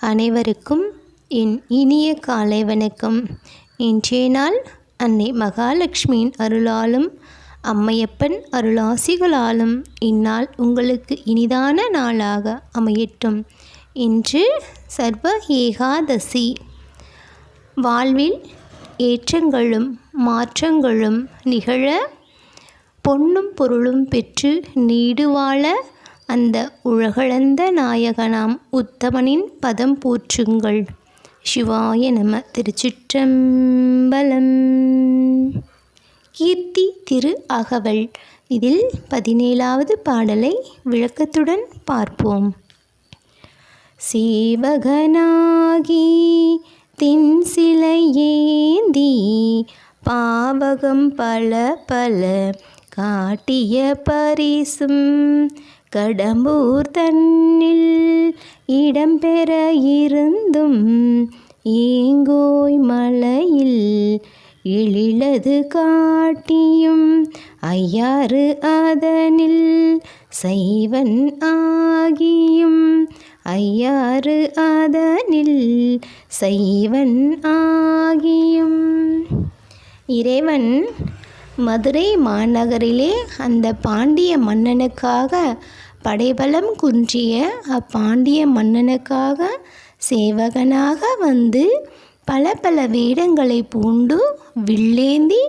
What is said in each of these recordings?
அனைவருக்கும் என் இனிய காலை வணக்கம். இன்றைய நாள் அன்னை மகாலட்சுமியின் அருளாலும் அம்மையப்பன் அருளாசிகளாலும் இந்நாள் உங்களுக்கு இனிதான நாளாக அமையட்டும். இன்று சர்வ ஏகாதசி. வாழ்வில் ஏற்றங்களும் மாற்றங்களும் நிகழ பொன்னும் பொருளும் பெற்று நீடு வாழ அந்த உலகளந்த நாயகனாம் உத்தமனின் பதம் போற்றுங்கள். சிவாய நம. திருச்சிற்றம்பலம். கீர்த்தி திரு அகவல். இதில் 17வது பாடலை விளக்கத்துடன் பார்ப்போம். சேவகனாகி தின் சிலையேந்தி பாவகம் பல பல காட்டிய பரிசும் கடம்பூர் தன்னில் இடம்பெற இருந்தும் ஈங்கோய் மலையில் எழிலது காட்டியும் ஐயாறு அதனில் சைவன் ஆகியும் ஐயாறு அதனில் சைவன் ஆகியும். இறைவன் மதுரை மாநகரிலே அந்த பாண்டிய மன்னனுக்காக படைபலம் குன்றிய அப்பாண்டிய மன்னனுக்காக சேவகனாக வந்து பல பல வேடங்களை பூண்டு வில்லேந்தி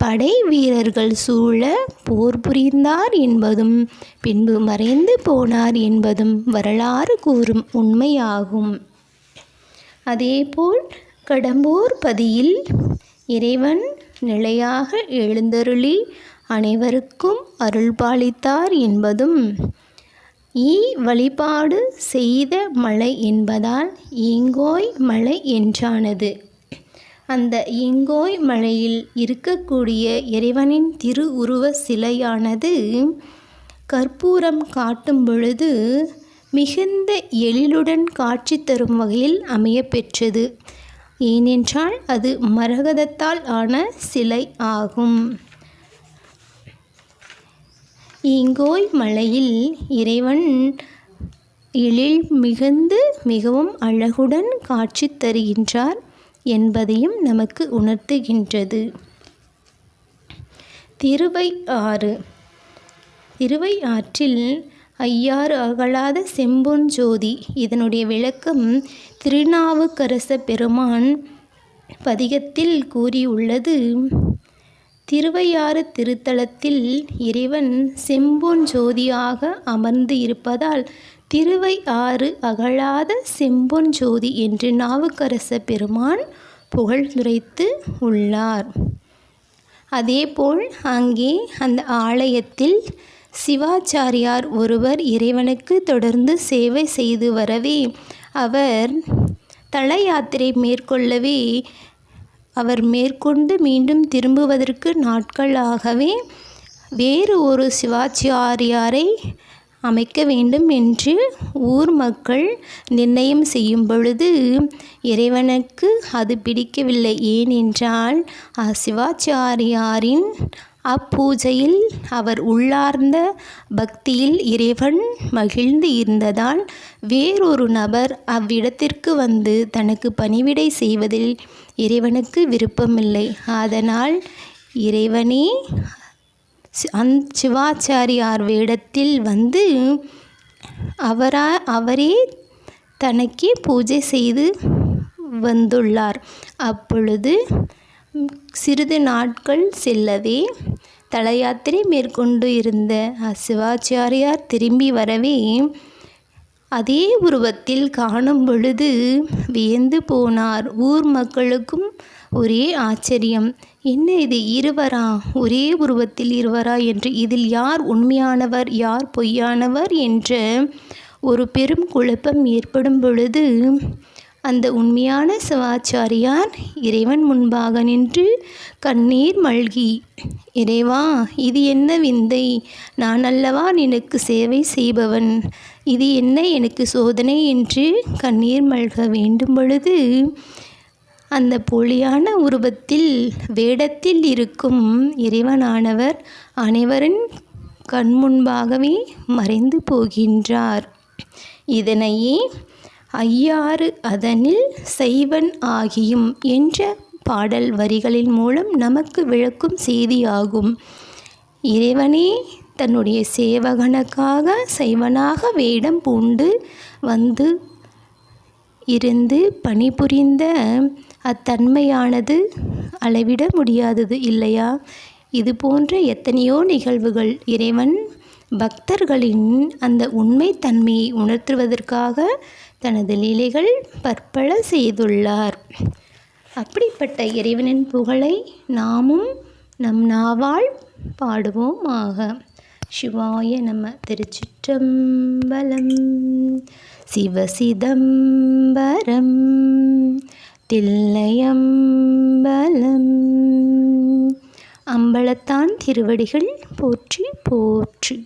படை வீரர்கள் சூழ போர் புரிந்தார் என்பதும் பின்பு மறைந்து போனார் என்பதும் வரலாறு கூறும் உண்மையாகும். அதேபோல் கடம்பூர் பதியில் இறைவன் நிலையாக எழுந்தருளி அனைவருக்கும் அருள்பாலித்தார் என்பதும் வழிபாடு செய்த மலை என்பதால் ஈங்கோய் மலை என்றானது. அந்த ஈங்கோய் மலையில் இருக்கக்கூடிய இறைவனின் திரு உருவ சிலையானது கற்பூரம் காட்டும் பொழுது மிகுந்த எழிலுடன் காட்சி தரும் வகையில் அமையப்பெற்றது. ஏனென்றால் அது மரகதத்தால் ஆன சிலை ஆகும். ஈங்கோய் மலையில் இறைவன் எழில் மிகுந்து மிகவும் அழகுடன் காட்சி தருகின்றார் என்பதையும் நமக்கு உணர்த்துகின்றது. திருவையாறு. திருவையாற்றில் ஐயாறு அகலாத செம்பொன் ஜோதி. இதனுடைய விளக்கம் திருநாவுக்கரச பெருமான் பதிகத்தில் கூறியுள்ளது. திருவையாறு திருத்தலத்தில் இறைவன் செம்பொன் ஜோதியாக அமர்ந்து இருப்பதால் திருவையாறு அகலாத செம்பொன் ஜோதி என்று நாவுக்கரச பெருமான் புகழ்ந்துரைத்து உள்ளார். அதேபோல் அங்கே அந்த ஆலயத்தில் சிவாச்சாரியார் ஒருவர் இறைவனுக்கு தொடர்ந்து சேவை செய்து வரவே அவர் தல யாத்திரை மேற்கொள்ளவே அவர் மேற்கொண்டு மீண்டும் திரும்புவதற்கு நாட்களாகவே வேறு ஒரு சிவாச்சாரியாரை அமைக்க வேண்டும் என்று ஊர் மக்கள் நிர்ணயம் செய்யும் பொழுது இறைவனுக்கு அது பிடிக்கவில்லை. ஏனென்றால் சிவாச்சாரியாரின் அப்பூஜையில் அவர் உள்ளார்ந்த பக்தியில் இறைவன் மகிழ்ந்து இருந்ததால் வேறொரு நபர் அவ்விடத்திற்கு வந்து தனக்கு பணிவிடை செய்வதில் இறைவனுக்கு விருப்பமில்லை. அதனால் இறைவனே சிவாச்சாரியார் வேடத்தில் வந்து அவரே தனக்கே பூஜை செய்து வந்துள்ளார். அப்பொழுது சிறிது நாட்கள் செல்லவே தல யாத்திரை மேற்கொண்டு இருந்த சிவாச்சாரியார் திரும்பி வரவே அதே உருவத்தில் காணும் பொழுது வியந்து போனார். ஊர் மக்களுக்கும் ஒரே ஆச்சரியம். என்ன இது, இருவரா, ஒரே உருவத்தில் இருவரா என்று, இதில் யார் உண்மையானவர் யார் பொய்யானவர் என்ற ஒரு பெரும் குழப்பம் ஏற்படும் பொழுது அந்த உண்மையான சிவாச்சாரியார் இறைவன் முன்பாக நின்று கண்ணீர் மல்கி, இறைவா, இது என்ன விந்தை, நான் அல்லவா நினக்கு சேவை செய்பவன், இது என்ன எனக்கு சோதனை என்று கண்ணீர் மல்க வேண்டும் பொழுது அந்த போலியான உருவத்தில் வேடத்தில் இருக்கும் இறைவனானவர் அனைவரின் கண் முன்பாகவே மறைந்து போகின்றார். இதனையே ஐயாறு அதனில் செய்வன் ஆகியும் என்ற பாடல் வரிகளின் மூலம் நமக்கு விளக்கும் செய்தியாகும். இறைவனே தன்னுடைய சேவகனுக்காக செய்வனாக வேடம் பூண்டு வந்து இருந்து பணிபுரிந்த அத்தன்மையானது அளவிட முடியாதது இல்லையா? இது போன்ற எத்தனையோ நிகழ்வுகள் இறைவன் பக்தர்களின் அந்த உண்மைத்தன்மையை உணர்த்துவதற்காக தனது லீலைகள் பற்பல செய்துள்ளார். அப்படிப்பட்ட இறைவனின் புகழை நாமும் நம் நாவால் பாடுவோமாக. சிவாய நம. திருச்சிற்றம்பலம். சிவசிதம்பரம் தில்லையம்பலம். அம்பலத்தான் திருவடிகள் போற்றி போற்றி.